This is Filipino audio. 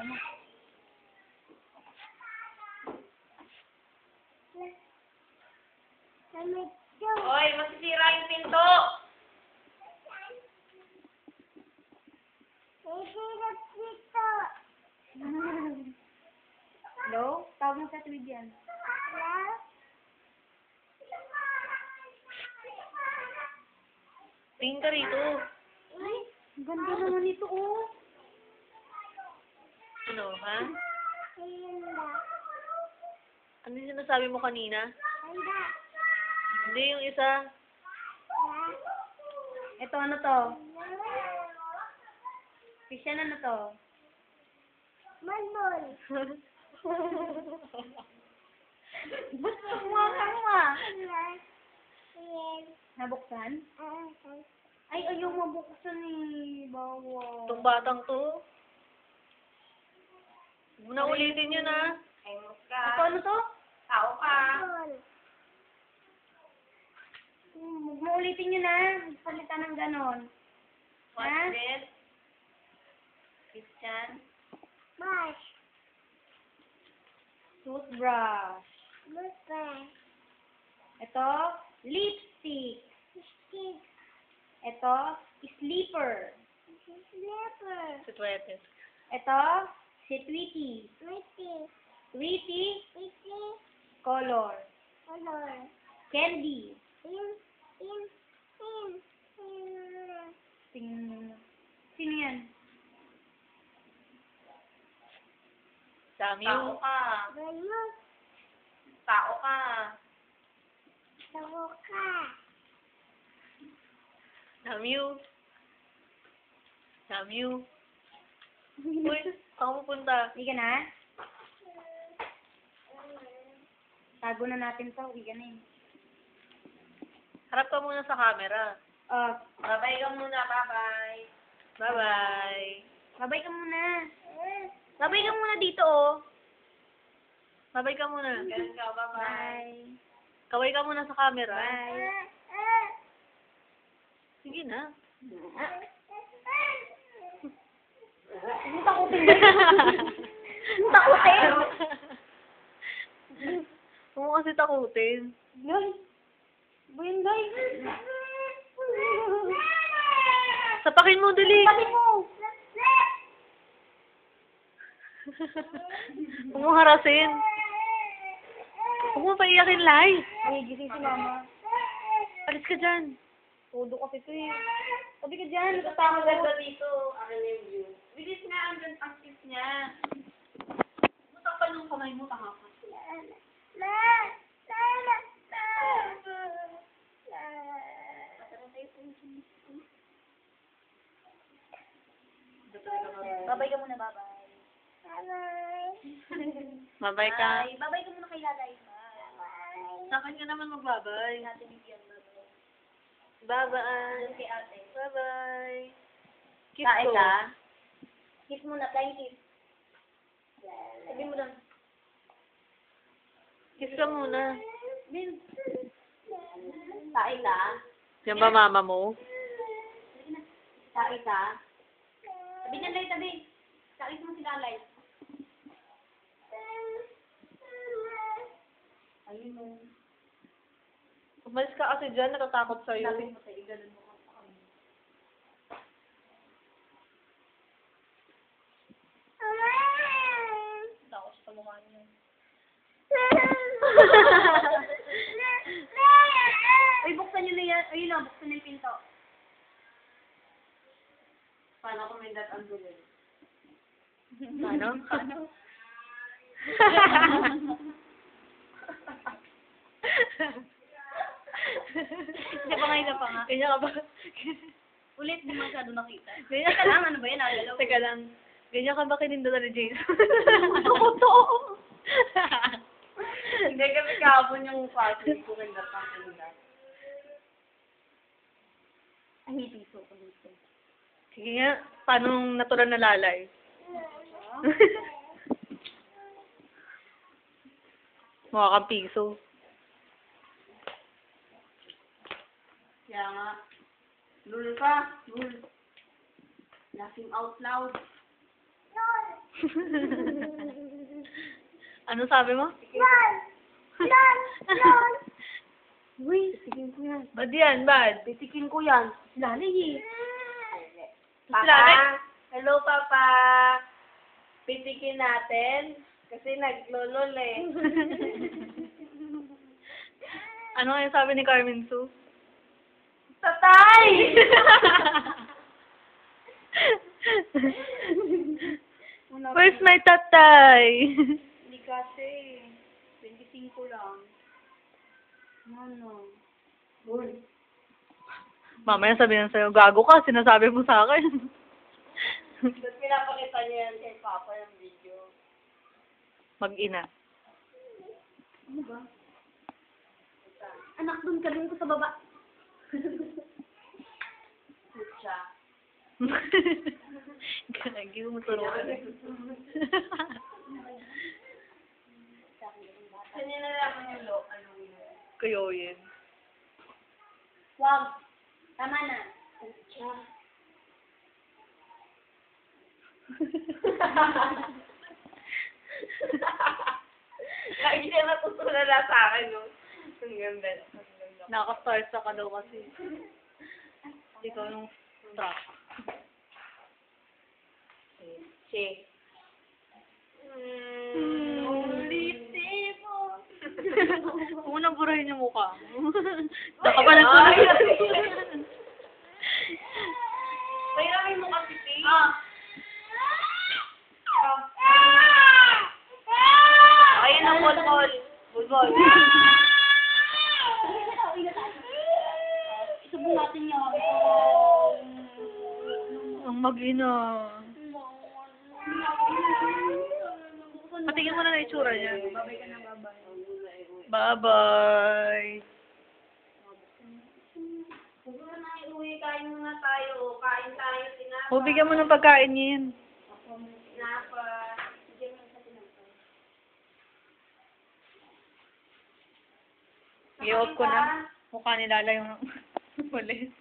mo. Hoy, masisira yung pinto! Hello? Tawag mo sa tuwid yan. Tingin ka rito. Ay, ganda naman ito, oh. Ano, ha? Ano yung sinasabi mo kanina? Hindi, yung isa. Ito, ano to? Christian, ano to? Ba't kumakama? Nabuksan? Ay, ayaw mabuksan eh. Bawa. Itong batang to. Huwag mo na ulitin yun, ha? Ito, ano to? Tao ka. Huwag mo ulitin yun, ha? Palitan ng ganon. What's Ha? this? Christian? Toothbrush. Ito, lipstick. Ito, sleeper. Si Tuetes. Ito, si Tweety. Tweety, color. Candy. Sino yan? Dami yung... Tao ka. Dami yung... Dami yung... Uy, ako pupunta. Hindi ka na? Tago na natin to. Hindi ka na eh. Harap ka muna sa camera. Babay ka muna. Bye-bye. Bye-bye. Babay ka muna. Babay ka muna dito, oh. Babay ka muna. Ganun ka, bye-bye. Kaway ka muna sa camera. Bye. Sige na. Takutin ba yun? Takutin? Huwag mo kasi takutin. Guy. Ba yun, guy? Sapakin mo, dali. Pati mo. Huwag mo harasin. Huwag mo paiyakin, Lai. Ay, gising si mama. Alis ka dyan. Todo kasi ito eh. Sabi ka dyan, natatakot ako. dito. Akin na yung view. Bilis nga, andyan ang kiss niya. Mutapan yung kamay mo, tanga ka. Babay ka muna, babay. Mabay ka. Bye. Babay ka muna kay Lalay. Bye. Sa akin ka naman magbabay. Natin bigyan, babay. Bye-bye. Kay ate. Bye-bye. Kiss Kain ko. ka? Kiss muna, flying kiss. Sabi mo lang. Kiss ka muna. Bin. Kain ka? Yan ba mama mo? Kain ka? Tabi niya, Lay, tabi. Kain mo si Lalay. Ayun mo. Umalis ka kasi dyan, natatakot sa'yo. Lapit mo sa'yo, ganun mo ka sa kanya. Takot sa mukha niya. Ay, buksan niyo na yan. Ayun lang, buksan niyo yung pinto. Paano kung may dat ang gulo? Paano? Paano? Isa pa nga, isa pa nga. Ganyan ka ba? Ulit, di masyado nakita. Ganyan Teka lang, ano ba yan? Nagalaw. Teka lang. Ganyan ka ba kinindala ni Jason? Ako to. Hindi kami kahapon yung party ko kindat ang kindat. Ay, may piso ko dito. Sige nga, paano natural na lalay? Mukha kang piso. Kaya nga, lul ka, lul. Laughing out loud. Ano sabi mo? Yan! Yan! Yan! Uy, titikin ko yan. Bad yan, bad. Titikin ko yan. Lali eh. Papa, hello Papa. Pitikin natin. Kasi naglolol eh. Ano nga yung sabi ni Carmen Sue? Tatay! Where's my tatay? Hindi kasi. 25 lang. Ano? Mamaya sabihin sa'yo, gago ka, sinasabi mo sa akin. Ba't pinapakita niya yan kay Papa yung video? Mag-ina. Ano ba? Anak, dun ka dun ko sa baba. Pucha. Gagi mo turuan. Kanya na lang yung lo. Ano yun? Kayo yun. Wag. Tama na. Pucha. Lagi siya natutunan na sa akin, no? Ang ganda. Ang ganda. Nakaka-start ka daw kasi. Ikaw yung start. Che. Huwag mo nang burahin yung mukha mo. Nakabalan ko. Pairamin mo kasi, Tay. Ayun ang bulbol. Bulbol. Isubong natin yan. Ang mag-ina. Patingin mo na na itsura niya. Babay ka na, babay. Bye-bye. Huwag mo na iuwi, kain muna tayo. Kain tayo, tinapa. O, bigyan mo ng pagkain niya yan. Tinapa. I-off ko na. Mukha ni Lala yung mali.